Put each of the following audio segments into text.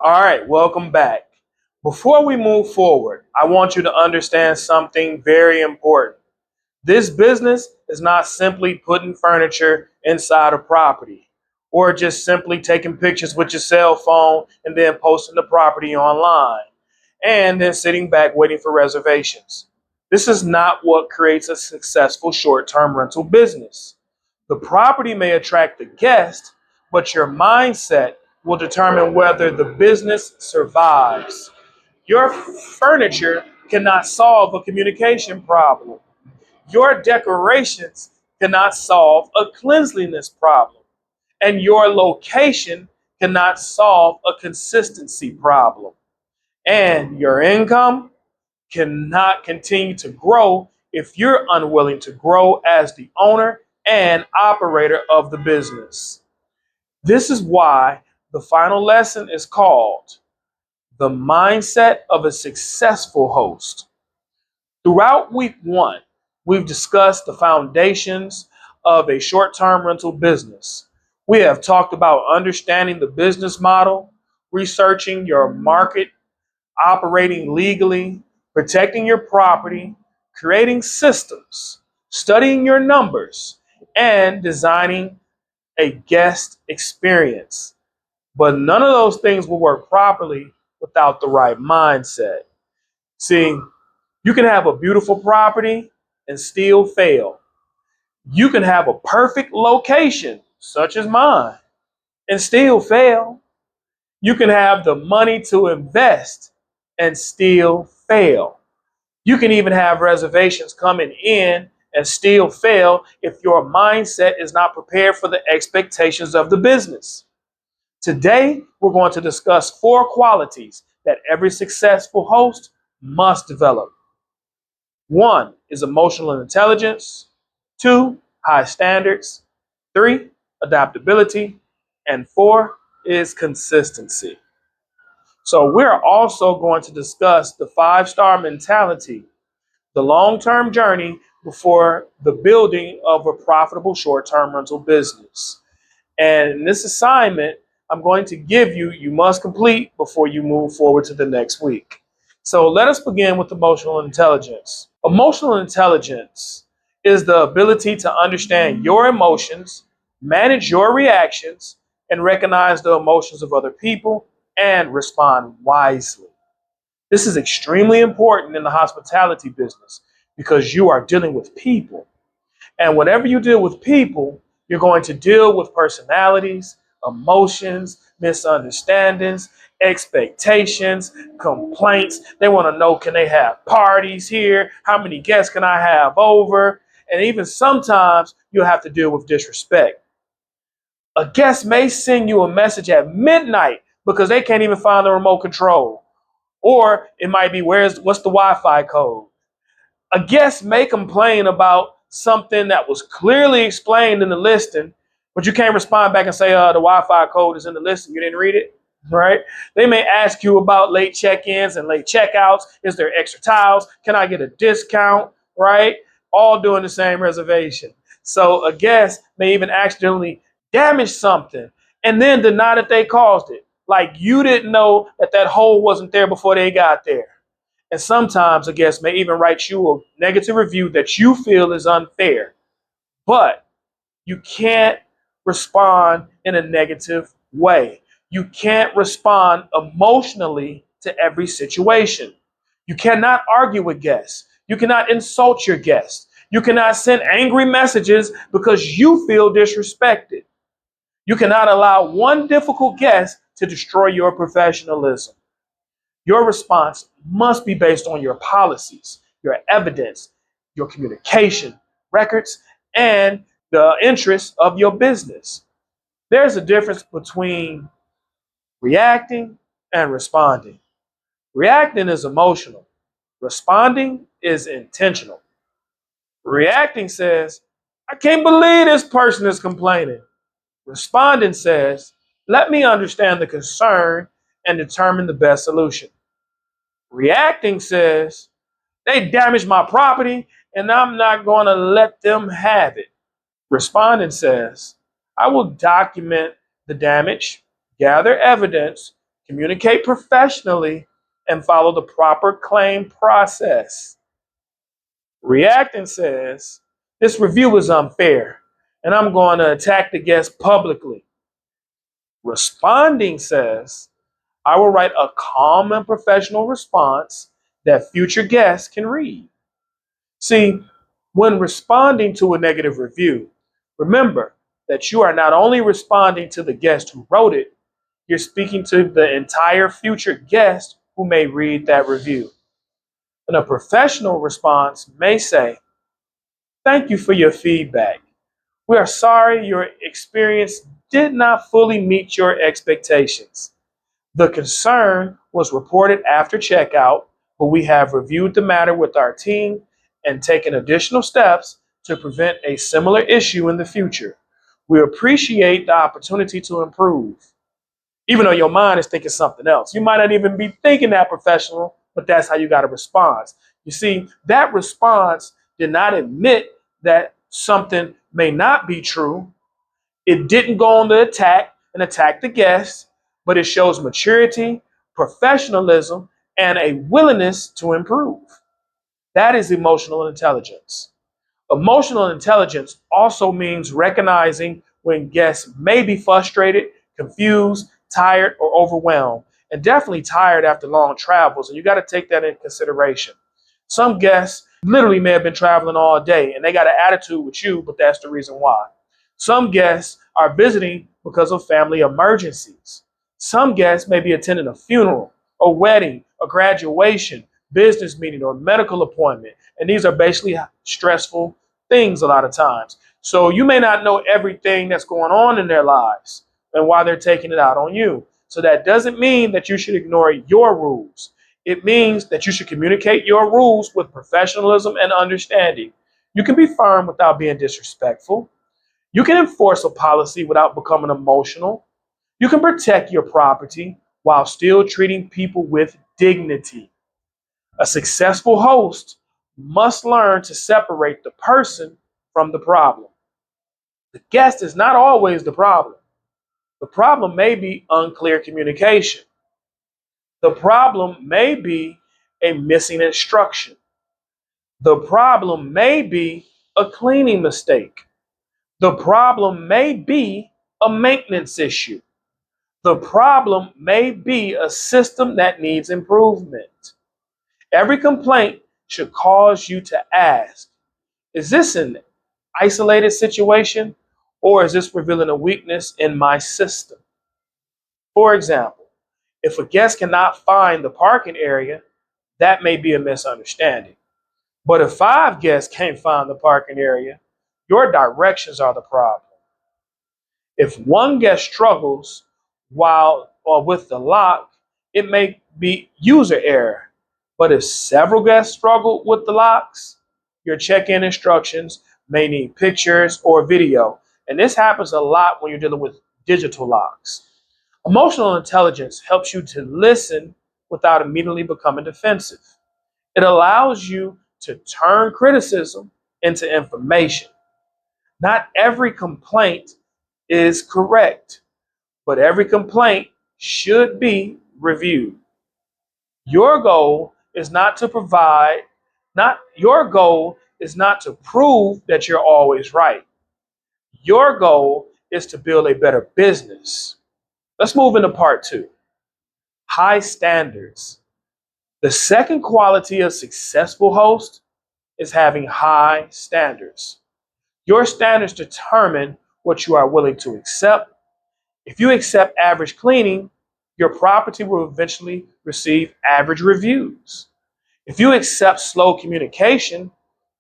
All right, welcome back. Before we move forward, I want you to understand something very important. This business is not simply putting furniture inside a property or just simply taking pictures with your cell phone and then posting the property online and then sitting back waiting for reservations. This is not what creates a successful short term rental business. The property may attract the guest, but your mindset will determine whether the business survives. Your furniture cannot solve a communication problem. Your decorations cannot solve a cleanliness problem. And your location cannot solve a consistency problem. And your income cannot continue to grow if you're unwilling to grow as the owner and operator of the business. This is why the final lesson is called the mindset of a successful host. Throughout week one, we've discussed the foundations of a short term rental business. We have talked about understanding the business model, researching your market, operating legally, protecting your property, creating systems, studying your numbers, and designing a guest experience. But none of those things will work properly without the right mindset. See, you can have a beautiful property and still fail. You can have a perfect location, such as mine, and still fail. You can have the money to invest and still fail. You can even have reservations coming in and still fail if your mindset is not prepared for the expectations of the business. Today, we're going to discuss 4 qualities that every successful host must develop. 1 is emotional intelligence, 2, high standards, 3, adaptability, and 4 is consistency. So we're also going to discuss the 5-star mentality, the long-term journey before the building of a profitable short-term rental business. And in this assignment, I'm going to give you, you must complete before you move forward to the next week. So let us begin with emotional intelligence. Emotional intelligence is the ability to understand your emotions, manage your reactions, and recognize the emotions of other people and respond wisely. This is extremely important in the hospitality business because you are dealing with people. And whenever you deal with people, you're going to deal with personalities, emotions, misunderstandings, expectations, complaints. They want to know, can they have parties here? How many guests can I have over? And even sometimes you'll have to deal with disrespect. A guest may send you a message at midnight because they can't even find the remote control. Or it might be, what's the Wi-Fi code? A guest may complain about something that was clearly explained in the listing, but you can't respond back and say, the Wi-Fi code is in the listing. You didn't read it, right? They may ask you about late check-ins and late checkouts. Is there extra towels? Can I get a discount, right? All doing the same reservation. So a guest may even accidentally damage something and then deny that they caused it. Like you didn't know that that hole wasn't there before they got there. And sometimes a guest may even write you a negative review that you feel is unfair. But you can't respond in a negative way. You can't respond emotionally to every situation. You cannot argue with guests. You cannot insult your guests. You cannot send angry messages because you feel disrespected. You cannot allow one difficult guest to destroy your professionalism. Your response must be based on your policies, your evidence, your communication records, and the interests of your business. There's a difference between reacting and responding. Reacting is emotional. Responding is intentional. Reacting says, I can't believe this person is complaining. Responding says, let me understand the concern and determine the best solution. Reacting says, they damaged my property and I'm not going to let them have it. Responding says, I will document the damage, gather evidence, Communicate professionally and follow the proper claim process. Reacting says, this review is unfair and I'm going to attack the guest publicly. Responding says, I will write a calm and professional response that future guests can read. See, when responding to a negative review, remember that you are not only responding to the guest who wrote it, you're speaking to the entire future guest who may read that review. And a professional response may say, thank you for your feedback. We are sorry your experience did not fully meet your expectations. The concern was reported after checkout, but we have reviewed the matter with our team and taken additional steps to prevent a similar issue in the future. We appreciate the opportunity to improve. Even though your mind is thinking something else. You might not even be thinking that professional, but that's how you got to respond. You see, that response did not admit that something may not be true. It didn't go on the attack and attack the guest, but it shows maturity, professionalism, and a willingness to improve. That is emotional intelligence. Emotional intelligence also means recognizing when guests may be frustrated, confused, tired, or overwhelmed, and definitely tired after long travels. And you got to take that into consideration. Some guests literally may have been traveling all day and they got an attitude with you, but that's the reason why. Some guests are visiting because of family emergencies. Some guests may be attending a funeral, a wedding, a graduation, business meeting, or medical appointment. And these are basically stressful things a lot of times. So you may not know everything that's going on in their lives and why they're taking it out on you. So that doesn't mean that you should ignore your rules. It means that you should communicate your rules with professionalism and understanding. You can be firm without being disrespectful. You can enforce a policy without becoming emotional. You can protect your property while still treating people with dignity. A successful host must learn to separate the person from the problem. The guest is not always the problem. The problem may be unclear communication. The problem may be a missing instruction. The problem may be a cleaning mistake. The problem may be a maintenance issue. The problem may be a system that needs improvement. Every complaint should cause you to ask, is this an isolated situation or is this revealing a weakness in my system? For example, if a guest cannot find the parking area, that may be a misunderstanding. But if 5 guests can't find the parking area, your directions are the problem. If one guest struggles while or with the lock, it may be user error. But if several guests struggle with the locks, your check-in instructions may need pictures or video. And this happens a lot when you're dealing with digital locks. Emotional intelligence helps you to listen without immediately becoming defensive. It allows you to turn criticism into information. Not every complaint is correct, but every complaint should be reviewed. Your goal is not to provide, not your goal is not to prove that you're always right. Your goal is to build a better business. Let's move into part 2. High standards. The second quality of successful host is having high standards. Your standards determine what you are willing to accept. If you accept average cleaning, your property will eventually receive average reviews. If you accept slow communication,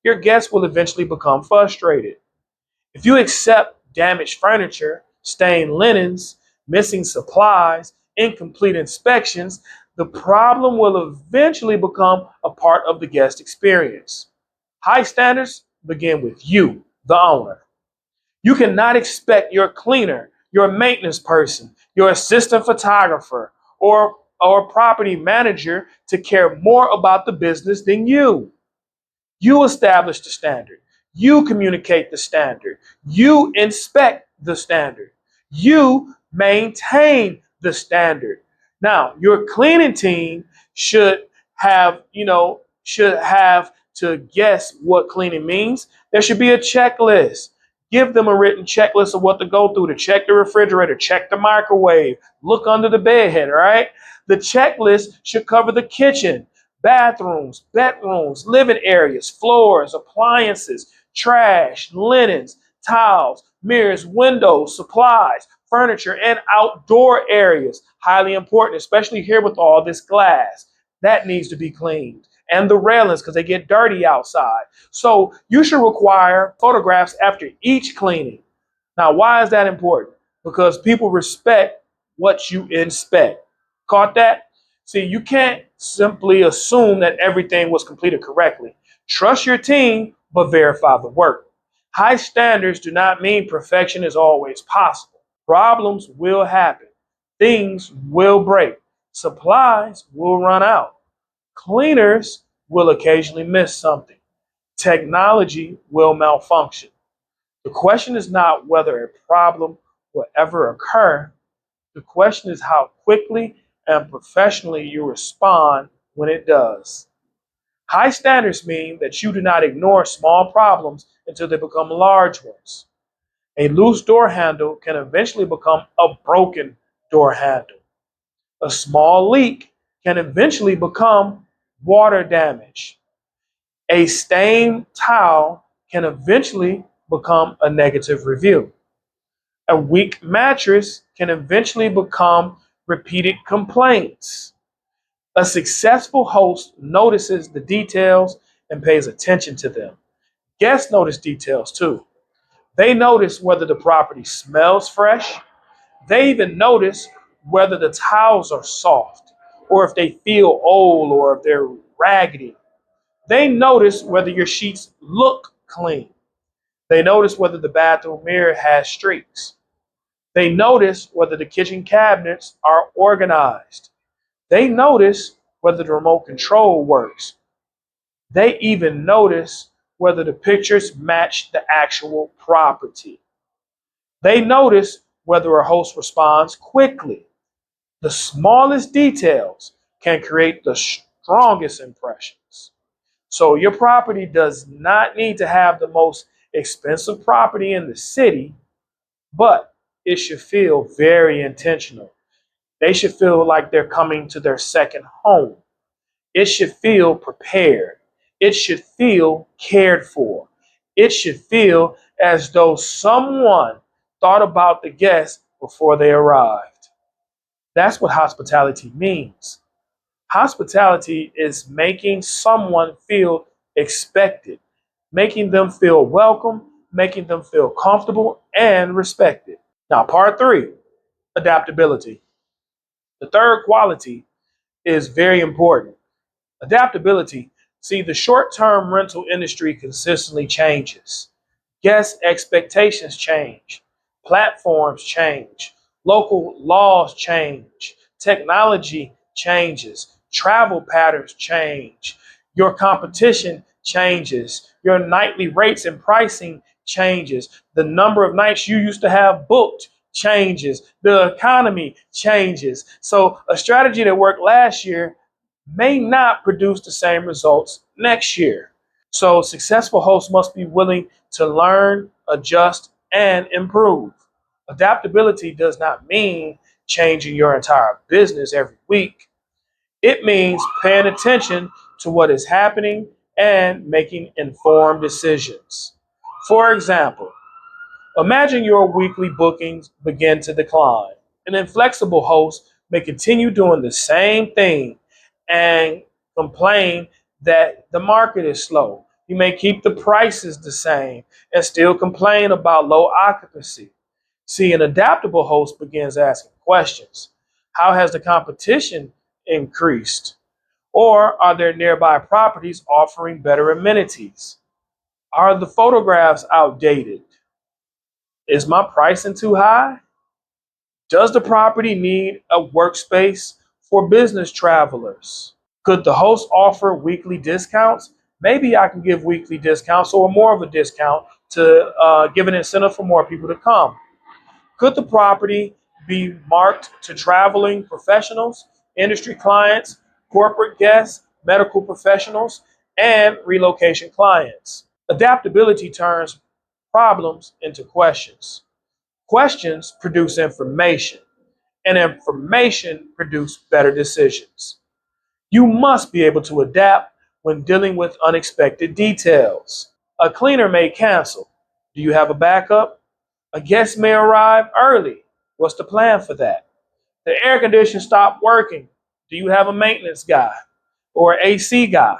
your guests will eventually become frustrated. If you accept damaged furniture, stained linens, missing supplies, incomplete inspections, the problem will eventually become a part of the guest experience. High standards begin with you, the owner. You cannot expect your cleaner, your maintenance person, your assistant photographer, or property manager to care more about the business than you. You establish the standard. You communicate the standard. You inspect the standard. You maintain the standard. Now, your cleaning team should have to guess what cleaning means. There should be a checklist. Give them a written checklist of what to go through to check the refrigerator, check the microwave, look under the bed, right? The checklist should cover the kitchen, bathrooms, bedrooms, living areas, floors, appliances, trash, linens, towels, mirrors, windows, supplies, furniture, and outdoor areas. Highly important, especially here with all this glass. That needs to be cleaned. And the railings, because they get dirty outside. So you should require photographs after each cleaning. Now, why is that important? Because people respect what you inspect. Caught that? See, you can't simply assume that everything was completed correctly. Trust your team, but verify the work. High standards do not mean perfection is always possible. Problems will happen. Things will break. Supplies will run out. Cleaners will occasionally miss something. Technology will malfunction. The question is not whether a problem will ever occur. The question is how quickly and professionally you respond when it does. High standards mean that you do not ignore small problems until they become large ones. A loose door handle can eventually become a broken door handle. A small leak can eventually become water damage. A stained towel can eventually become a negative review. A weak mattress can eventually become repeated complaints. A successful host notices the details and pays attention to them. Guests notice details too. They notice whether the property smells fresh. They even notice whether the towels are soft or if they feel old or if they're raggedy. They notice whether your sheets look clean. They notice whether the bathroom mirror has streaks. They notice whether the kitchen cabinets are organized. They notice whether the remote control works. They even notice whether the pictures match the actual property. They notice whether a host responds quickly. The smallest details can create the strongest impressions. So your property does not need to have the most expensive property in the city, but it should feel very intentional. They should feel like they're coming to their second home. It should feel prepared. It should feel cared for. It should feel as though someone thought about the guests before they arrived. That's what hospitality means. Hospitality is making someone feel expected, making them feel welcome, making them feel comfortable and respected. Now, part three, adaptability. The third quality is very important. Adaptability. See, the short term rental industry consistently changes. Guest expectations change, platforms change, local laws change, technology changes, travel patterns change, your competition changes, your nightly rates and pricing changes, the number of nights you used to have booked changes, the economy changes. So, a strategy that worked last year may not produce the same results next year. So successful hosts must be willing to learn, adjust, and improve. Adaptability does not mean changing your entire business every week. It means paying attention to what is happening and making informed decisions. For example, imagine your weekly bookings begin to decline. An inflexible host may continue doing the same thing and complain that the market is slow. You may keep the prices the same and still complain about low occupancy. See, an adaptable host begins asking questions. How has the competition increased? Or are there nearby properties offering better amenities? Are the photographs outdated? Is my pricing too high? Does the property need a workspace for business travelers? Could the host offer weekly discounts? Maybe I can give weekly discounts or more of a discount to give an incentive for more people to come. Could the property be marked to traveling professionals industry clients, corporate guests, medical professionals, and relocation clients. Adaptability turns problems into questions. Questions produce information, and information produce better decisions. You must be able to adapt when dealing with unexpected details. A cleaner may cancel. Do you have a backup? A guest may arrive early. What's the plan for that? The air conditioner stopped working. Do you have a maintenance guy or AC guy?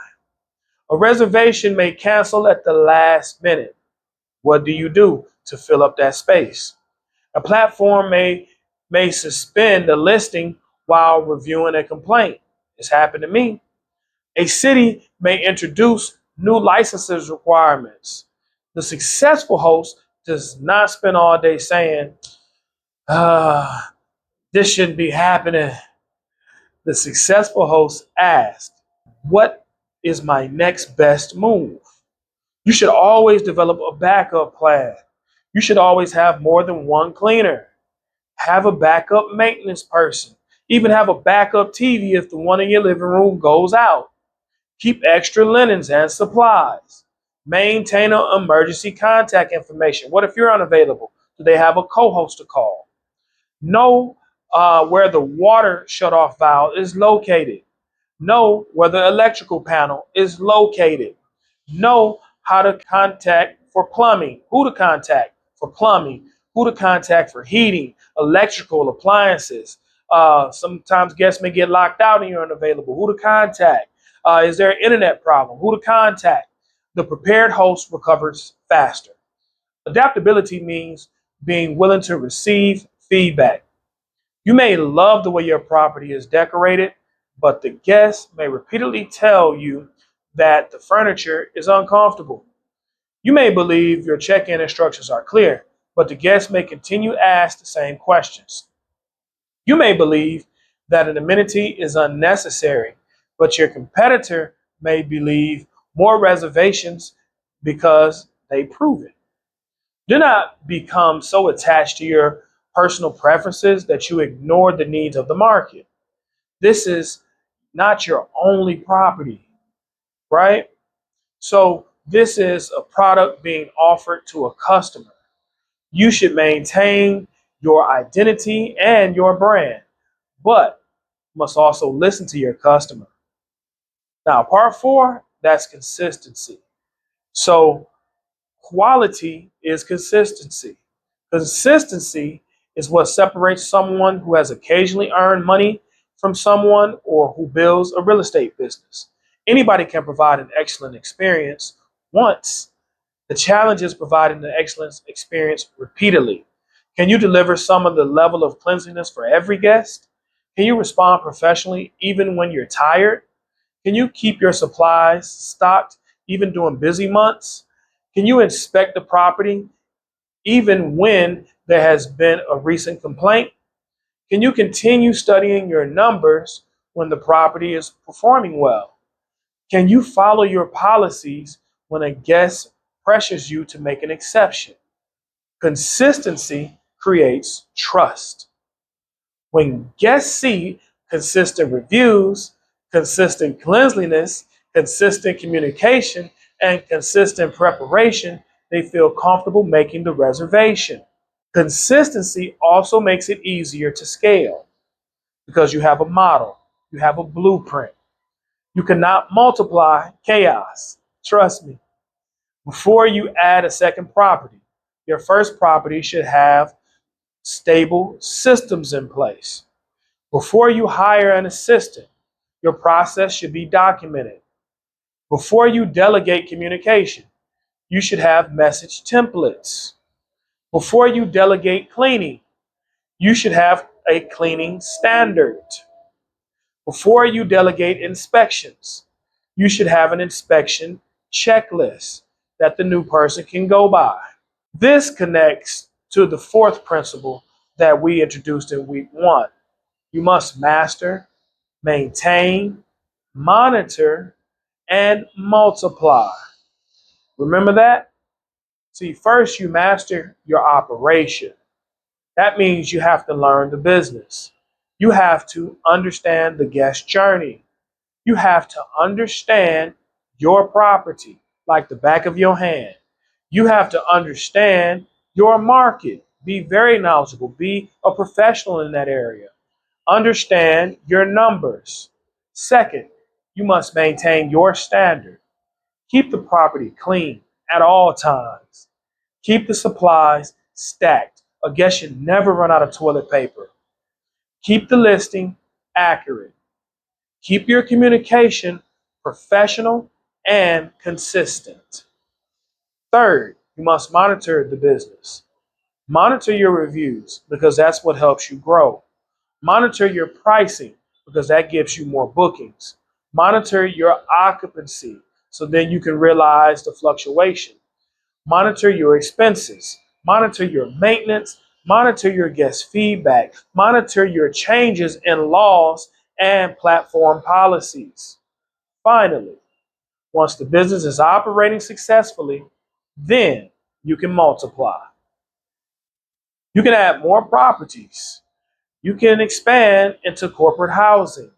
A reservation may cancel at the last minute. What do you do to fill up that space? A platform may suspend a listing while reviewing a complaint. It's happened to me. A city may introduce new licenses requirements. The successful host does not spend all day saying, this shouldn't be happening. The successful host asks, what is my next best move? You should always develop a backup plan. You should always have more than one cleaner. Have a backup maintenance person. Even have a backup TV if the one in your living room goes out. Keep extra linens and supplies. Maintain an emergency contact information. What if you're unavailable? Do they have a co-host to call? Know where the water shutoff valve is located. Know where the electrical panel is located. Know how to contact for plumbing, who to contact for plumbing, who to contact for heating, electrical appliances. Sometimes guests may get locked out and you're unavailable. Who to contact? Is there an internet problem? Who to contact? The prepared host recovers faster. Adaptability means being willing to receive feedback. You may love the way your property is decorated, but the guests may repeatedly tell you that the furniture is uncomfortable. You may believe your check-in instructions are clear, but the guests may continue to ask the same questions. You may believe that an amenity is unnecessary, but your competitor may believe more reservations because they prove it. Do not become so attached to your personal preferences that you ignore the needs of the market. This is not your only property, right? So this is a product being offered to a customer. You should maintain your identity and your brand, but must also listen to your customer. Now, part four, that's consistency. So quality is consistency. Consistency is what separates someone who has occasionally earned money from someone or who builds a real estate business. Anybody can provide an excellent experience once. The challenge is providing the excellent experience repeatedly. Can you deliver some of the level of cleanliness for every guest? Can you respond professionally even when you're tired? Can you keep your supplies stocked even during busy months? Can you inspect the property even when there has been a recent complaint? Can you continue studying your numbers when the property is performing well? Can you follow your policies when a guest pressures you to make an exception? Consistency creates trust. When guests see consistent reviews, consistent cleanliness, consistent communication, and consistent preparation, they feel comfortable making the reservation. Consistency also makes it easier to scale because you have a model, you have a blueprint. You cannot multiply chaos. Trust me. Before you add a second property, your first property should have stable systems in place. Before you hire an assistant, your process should be documented. Before you delegate communication, you should have message templates. Before you delegate cleaning, you should have a cleaning standard. Before you delegate inspections, you should have an inspection checklist that the new person can go by. This connects to the fourth principle that we introduced in week one. You must master, maintain, monitor, and multiply. Remember that? See, first you master your operation. That means you have to learn the business. You have to understand the guest journey. You have to understand your property like the back of your hand. You have to understand your market. Be very knowledgeable. Be a professional in that area. Understand your numbers. Second, you must maintain your standard. Keep the property clean at all times. Keep the supplies stacked. A guest should never run out of toilet paper. Keep the listing accurate. Keep your communication professional and consistent. Third, you must monitor the business. Monitor your reviews because that's what helps you grow. Monitor your pricing because that gives you more bookings. Monitor your occupancy so then you can realize the fluctuation. Monitor your expenses. Monitor your maintenance. Monitor your guest feedback. Monitor your changes in laws and platform policies. Finally, once the business is operating successfully, then you can multiply. You can add more properties. You can expand into corporate housing.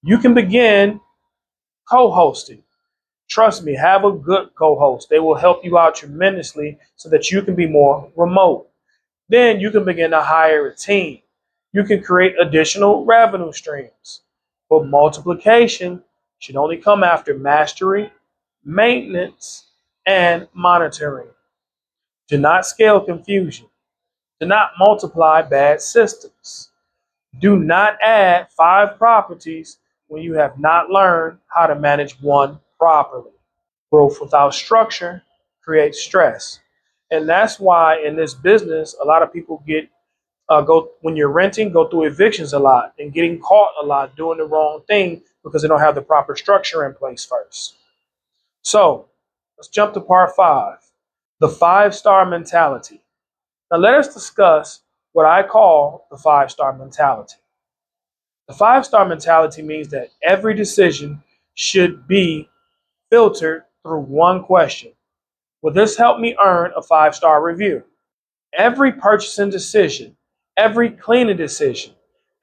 You can begin co hosting. Trust me, have a good co host. They will help you out tremendously so that you can be more remote. Then you can begin to hire a team. You can create additional revenue streams. But multiplication should only come after mastery, maintenance, and monitoring. Do not scale confusion. Do not multiply bad systems. Do not add 5 properties when you have not learned how to manage one properly. Growth without structure creates stress. And that's why in this business, a lot of people get go when you're renting, go through evictions a lot and getting caught a lot doing the wrong thing because they don't have the proper structure in place first. So let's jump to part 5, the 5-star mentality. Now let us discuss what I call the 5-star mentality. The 5-star mentality means that every decision should be filtered through one question. Will this help me earn a 5-star review? Every purchasing decision, every cleaning decision,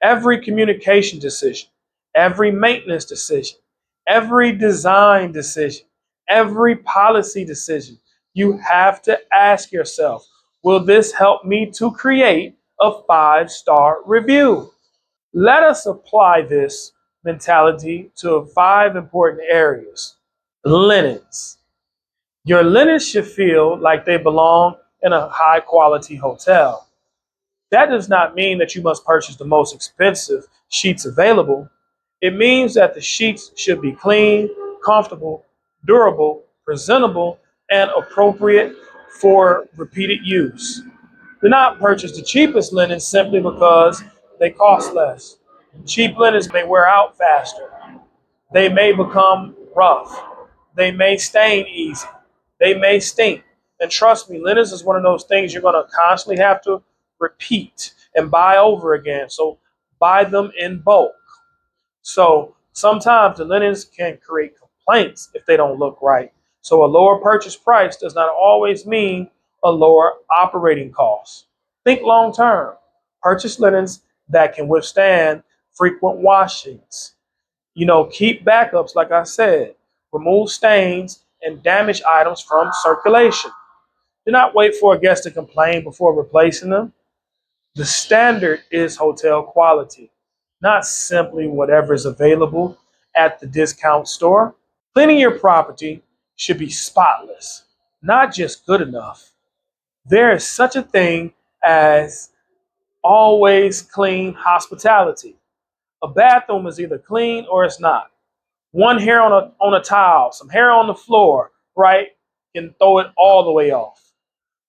every communication decision, every maintenance decision, every design decision, every policy decision, you have to ask yourself, will this help me to create a 5-star review? Let us apply this mentality to 5 important areas. Linens. Your linens should feel like they belong in a high quality hotel. That does not mean that you must purchase the most expensive sheets available. It means that the sheets should be clean, comfortable, durable, presentable, and appropriate for repeated use. Do not purchase the cheapest linens simply because they cost less. Cheap linens may wear out faster. They may become rough. They may stain easy. They may stink. And trust me, linens is one of those things you're going to constantly have to repeat and buy over again. So buy them in bulk. So sometimes the linens can create complaints if they don't look right. So a lower purchase price does not always mean a lower operating cost. Think long term. Purchase linens that can withstand frequent washings. Keep backups, like I said. Remove stains and damaged items from circulation. Do not wait for a guest to complain before replacing them. The standard is hotel quality, not simply whatever is available at the discount store. Cleaning your property should be spotless, not just good enough. There is such a thing as always clean hospitality. A bathroom is either clean or it's not. One hair on a towel, some hair on the floor, right, can throw it all the way off.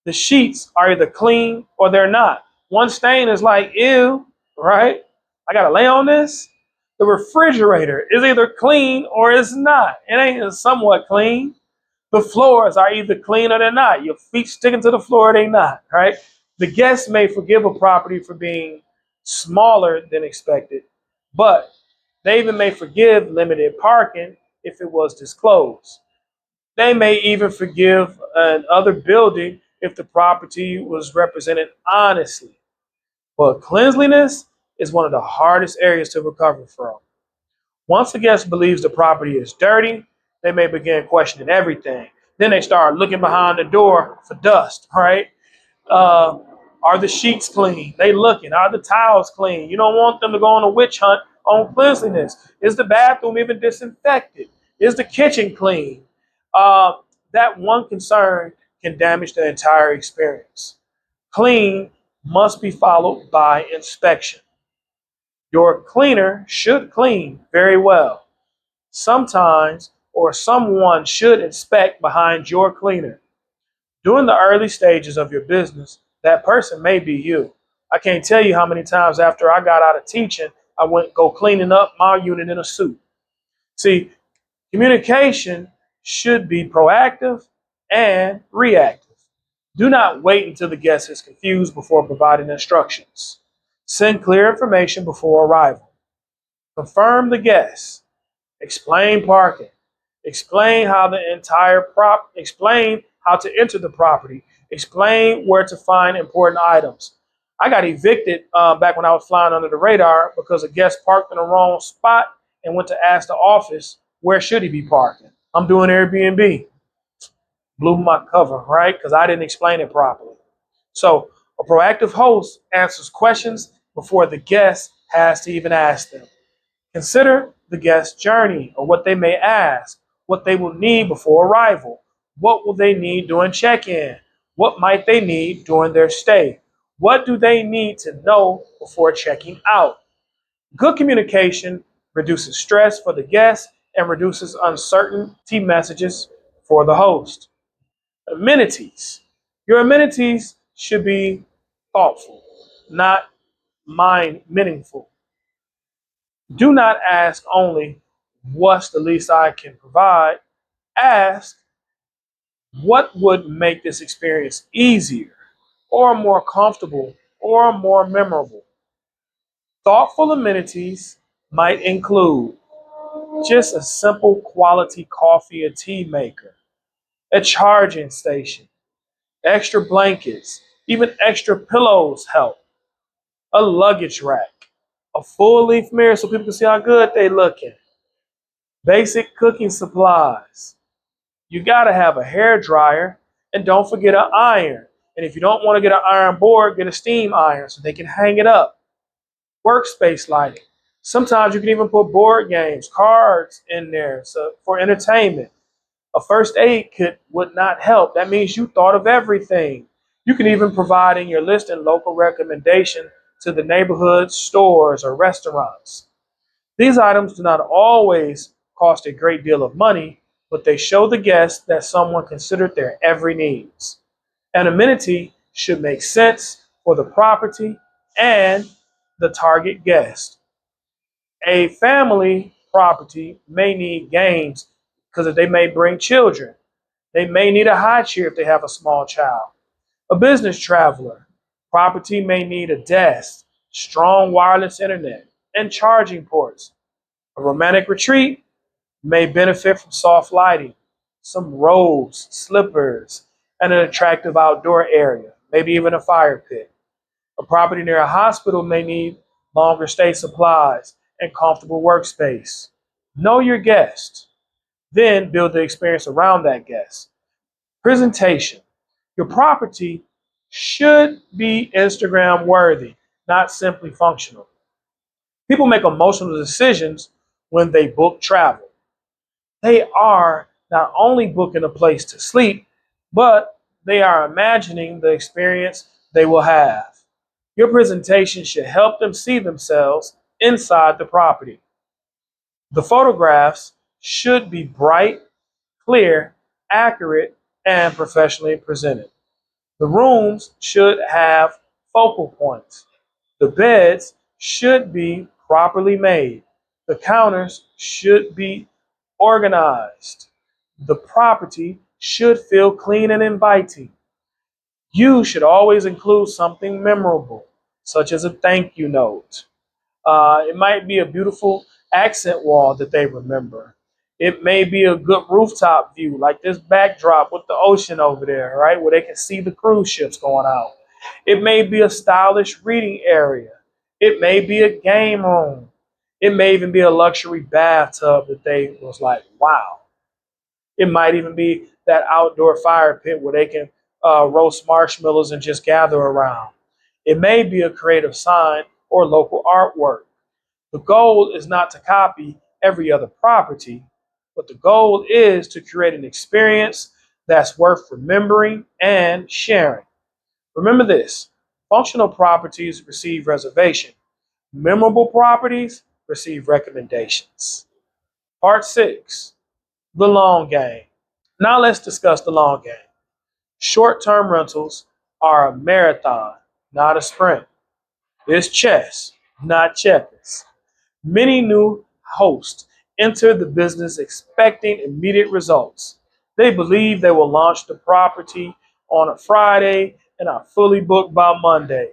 The sheets are either clean or they're not. One stain is like, ew, right? I gotta lay on this. The refrigerator is either clean or it's not. It ain't somewhat clean. The floors are either clean or they're not. Your feet sticking to the floor, or they not, right? The guests may forgive a property for being smaller than expected, but they even may forgive limited parking if it was disclosed. They may even forgive another building if the property was represented honestly. But cleanliness is one of the hardest areas to recover from. Once the guest believes the property is dirty, they may begin questioning everything. Then they start looking behind the door for dust, right? Uh, are the sheets clean? They looking. Are the towels clean? You don't want them to go on a witch hunt on cleanliness. Is the bathroom even disinfected? Is the kitchen clean? Uh, that one concern can damage the entire experience. Clean must be followed by inspection. Your cleaner should clean very well. Sometimes or someone should inspect behind your cleaner. During the early stages of your business, that person may be you. I can't tell you how many times after I got out of teaching, I went go cleaning up my unit in a suit. See, communication should be proactive and reactive. Do not wait until the guest is confused before providing instructions. Send clear information before arrival. Confirm the guest. Explain parking. Explain how to enter the property. Explain where to find important items. I got evicted back when I was flying under the radar because a guest parked in the wrong spot and went to ask the office where should he be parking. I'm doing Airbnb. Blew my cover, right? Because I didn't explain it properly. So a proactive host answers questions before the guest has to even ask them. Consider the guest's journey or what they may ask, what they will need before arrival, what will they need during check-in, what might they need during their stay, what do they need to know before checking out. Good communication reduces stress for the guest and reduces uncertainty messages for the host. Amenities. Your amenities should be thoughtful, not mind meaningful. Do not ask only what's the least I can provide. Ask what would make this experience easier or more comfortable or more memorable. Thoughtful amenities might include just a simple quality coffee or tea maker, a charging station, extra blankets, even extra pillows help, a luggage rack, a full length mirror so people can see how good they looking, basic cooking supplies. You gotta have a hair dryer and don't forget an iron. And if you don't want to get an iron board, get a steam iron so they can hang it up. Workspace lighting. Sometimes you can even put board games, cards in there so for entertainment. A first aid kit would not help. That means you thought of everything. You can even provide in your list and local recommendation to the neighborhood stores or restaurants. These items do not always cost a great deal of money, but they show the guest that someone considered their every needs. An amenity should make sense for the property and the target guest. A family property may need games because they may bring children. They may need a high chair if they have a small child. A business traveler property may need a desk, strong wireless internet, and charging ports. A romantic retreat may benefit from soft lighting, some robes, slippers, and an attractive outdoor area, maybe even a fire pit. A property near a hospital may need longer stay supplies and comfortable workspace. Know your guest, then build the experience around that guest. Presentation. Your property should be Instagram worthy, not simply functional. People make emotional decisions when they book travel. They are not only booking a place to sleep, but they are imagining the experience they will have. Your presentation should help them see themselves inside the property. The photographs should be bright, clear, accurate, and professionally presented. The rooms should have focal points. The beds should be properly made. The counters should be organized. The property should feel clean and inviting. You should always include something memorable, such as a thank you note. It might be a beautiful accent wall that they remember. It may be a good rooftop view, like this backdrop with the ocean over there, right, where they can see the cruise ships going out. It may be a stylish reading area. It may be a game room. It may even be a luxury bathtub that they was like, wow. It might even be that outdoor fire pit where they can roast marshmallows and just gather around. It may be a creative sign or local artwork. The goal is not to copy every other property, but the goal is to create an experience that's worth remembering and sharing. Remember this: functional properties receive reservation, memorable properties receive recommendations. Part 6: the long game. Now let's discuss the long game. Short term rentals are a marathon, not a sprint. It's chess, not checkers. Many new hosts enter the business expecting immediate results. They believe they will launch the property on a Friday and are fully booked by Monday.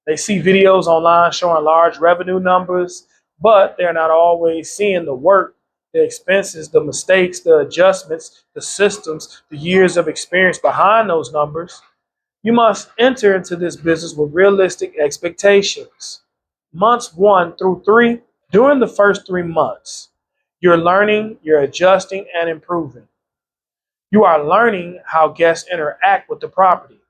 They see videos online showing large revenue numbers, but they're not always seeing the work, the expenses, the mistakes, the adjustments, the systems, the years of experience behind those numbers. You must enter into this business with realistic expectations. Months 1 through 3. During the first 3 months, you're learning, you're adjusting, and improving. You are learning how guests interact with the property.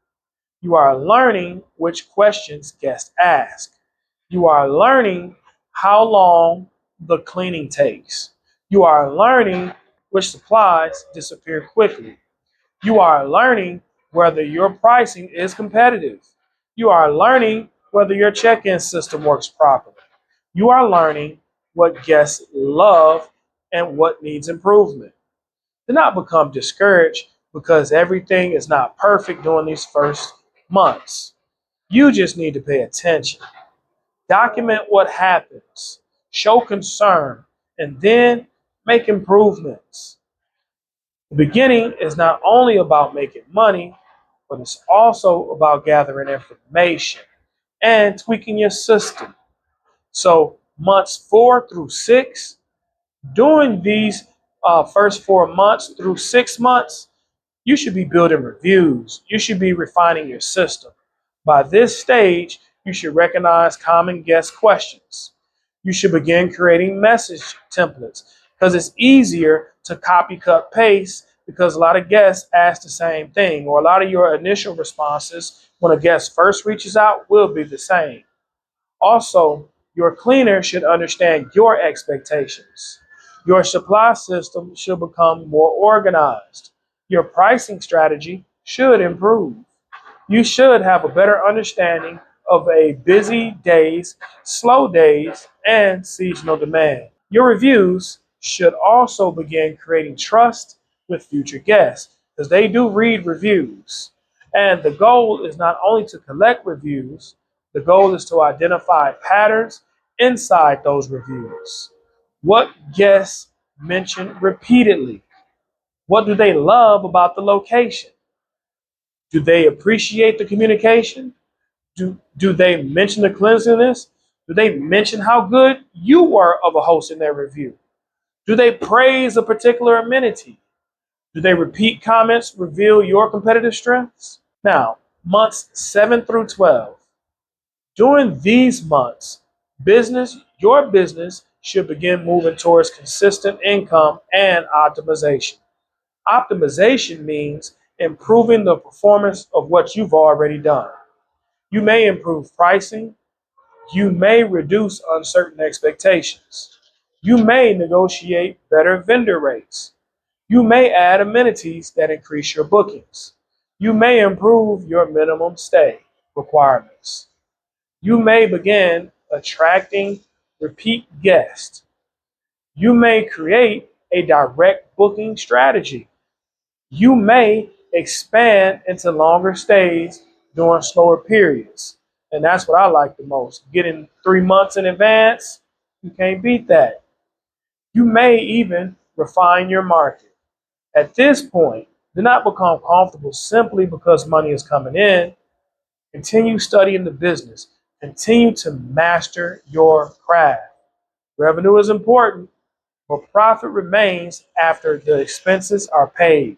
You are learning which questions guests ask. You are learning how long the cleaning takes. You are learning which supplies disappear quickly. You are learning whether your pricing is competitive. You are learning whether your check in system works properly. You are learning what guests love and what needs improvement. Do not become discouraged because everything is not perfect during these first months. You just need to pay attention. Document what happens, show concern, and then make improvements. The beginning is not only about making money, but it's also about gathering information and tweaking your system. So, months 4 through 6, during these first 4 months through 6 months, you should be building reviews. You should be refining your system. By this stage, you should recognize common guest questions. You should begin creating message templates because it's easier to copy, cut, paste because a lot of guests ask the same thing, or a lot of your initial responses when a guest first reaches out will be the same. Also, your cleaner should understand your expectations. Your supply system should become more organized. Your pricing strategy should improve. You should have a better understanding of a busy days, slow days, and seasonal demand. Your reviews should also begin creating trust with future guests because they do read reviews. And the goal is not only to collect reviews, the goal is to identify patterns inside those reviews. What guests mention repeatedly? What do they love about the location? Do they appreciate the communication? Do they mention the cleanliness? Do they mention how good you were of a host in their review? Do they praise a particular amenity? Do they repeat comments reveal your competitive strengths? Now, months 7 through 12. During these months, your business should begin moving towards consistent income and optimization. Optimization means improving the performance of what you've already done. You may improve pricing. You may reduce uncertain expectations. You may negotiate better vendor rates. You may add amenities that increase your bookings. You may improve your minimum stay requirements. You may begin attracting repeat guests. You may create a direct booking strategy. You may expand into longer stays during slower periods. And that's what I like the most. Getting 3 months in advance, you can't beat that. You may even refine your market. At this point, do not become comfortable simply because money is coming in. Continue studying the business. Continue to master your craft. Revenue is important, but profit remains after the expenses are paid.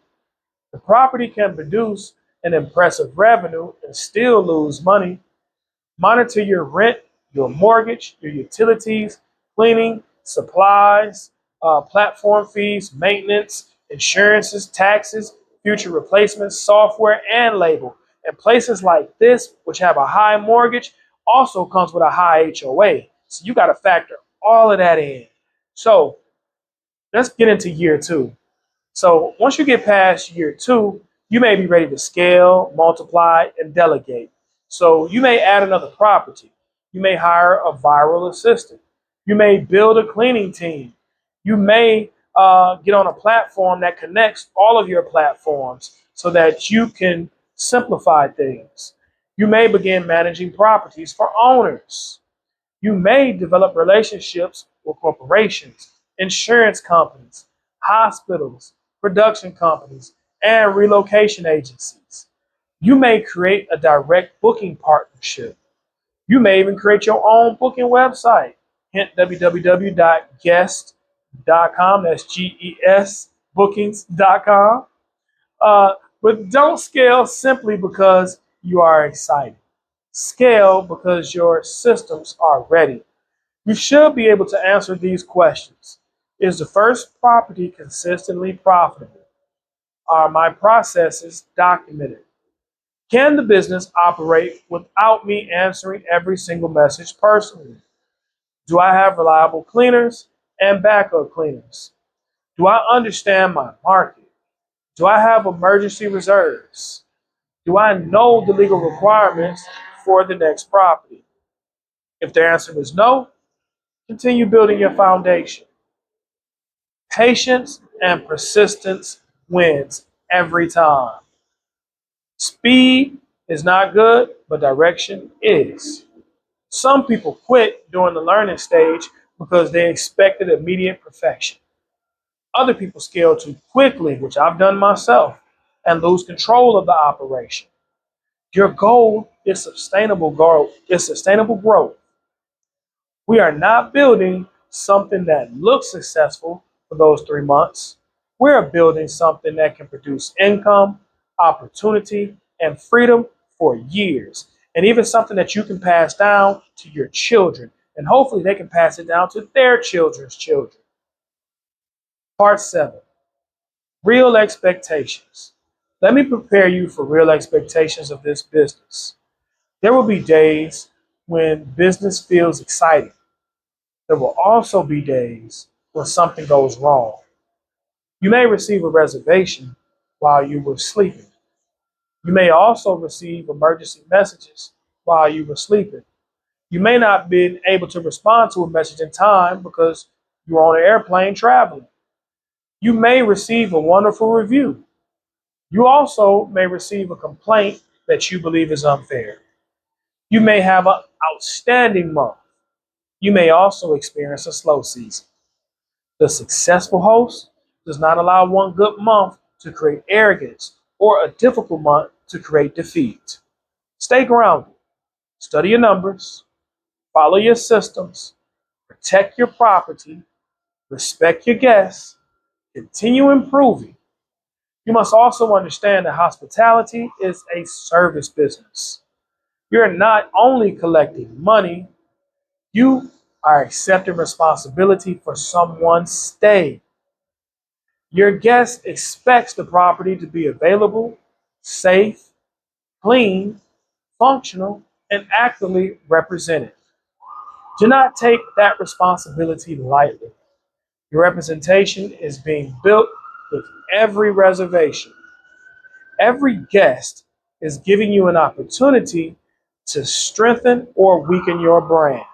The property can produce an impressive revenue and still lose money. Monitor your rent your mortgage, your utilities, cleaning, supplies, platform fees, maintenance, insurances, taxes, future replacements, software, and labor. And places like this, which have a high mortgage, also comes with a high HOA. So you got to factor all of that in. So let's get into year two. So once you get past year two, you may be ready to scale, multiply, and delegate. So you may add another property. You may hire a viral assistant. You may build a cleaning team. You may get on a platform that connects all of your platforms so that you can simplify things. You may begin managing properties for owners. You may develop relationships with corporations, insurance companies, hospitals, production companies, and relocation agencies. You may create a direct booking partnership. You may even create your own booking website. Hint www.guest.com. That's GES bookings.com. But don't scale simply because you are excited. Scale because your systems are ready. You should be able to answer these questions. Is the first property consistently profitable? Are my processes documented? Can the business operate without me answering every single message personally? Do I have reliable cleaners and backup cleaners? Do I understand my market? Do I have emergency reserves? Do I know the legal requirements for the next property? If the answer is no, continue building your foundation. Patience and persistence wins every time. Speed is not good, but direction is. Some people quit during the learning stage because they expected immediate perfection. Other people scale too quickly, which I've done myself, and lose control of the operation. Your goal is sustainable growth. We are not building something that looks successful for those 3 months. We're building something that can produce income, opportunity, and freedom for years. And even something that you can pass down to your children. And hopefully they can pass it down to their children's children. Part 7, real expectations. Let me prepare you for real expectations of this business. There will be days when business feels exciting. There will also be days when something goes wrong. You may receive a reservation while you were sleeping. You may also receive emergency messages while you were sleeping. You may not be able to respond to a message in time because you're on an airplane traveling. You may receive a wonderful review. You also may receive a complaint that you believe is unfair. You may have an outstanding month. You may also experience a slow season. The successful host does not allow one good month to create arrogance or a difficult month to create defeat. Stay grounded, study your numbers, follow your systems, protect your property, respect your guests, continue improving. You must also understand that hospitality is a service business. You're not only collecting money, you are accepting responsibility for someone's stay. Your guest expects the property to be available, safe, clean, functional, and actively represented. Do not take that responsibility lightly. Your representation is being built with every reservation. Every guest is giving you an opportunity to strengthen or weaken your brand.